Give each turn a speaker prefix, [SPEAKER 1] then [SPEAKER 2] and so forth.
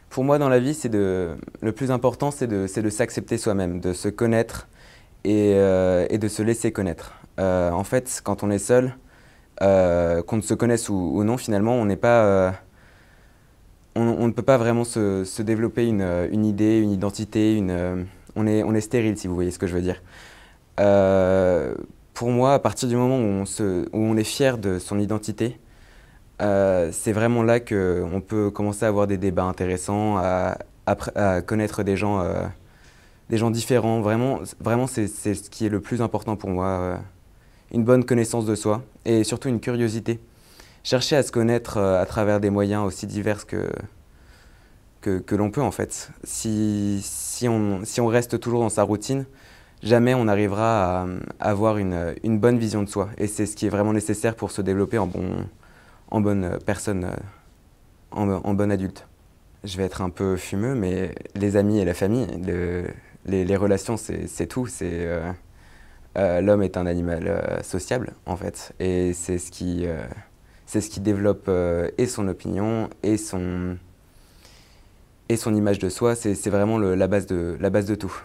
[SPEAKER 1] Pour moi, dans la vie, le plus important, c'est de s'accepter soi-même, de se connaître et de se laisser connaître. En fait, quand on est seul, qu'on ne se connaisse ou non, finalement, on ne peut pas vraiment se développer une idée, une identité, on est stérile, si vous voyez ce que je veux dire. Euh, pour moi, à partir du moment où on est fier de son identité, c'est vraiment là qu'on peut commencer à avoir des débats intéressants, à connaître des gens différents. Vraiment, vraiment c'est ce qui est le plus important pour moi. Une bonne connaissance de soi et surtout une curiosité. Chercher à se connaître à travers des moyens aussi divers que l'on peut en fait. Si on reste toujours dans sa routine, jamais on arrivera à avoir une bonne vision de soi. Et c'est ce qui est vraiment nécessaire pour se développer en bonne personne, en bon adulte. Je vais être un peu fumeux, mais les amis et la famille, les relations, c'est tout. L'homme est un animal sociable, en fait. Et c'est ce qui développe et son opinion et son image de soi. C'est vraiment la base de tout.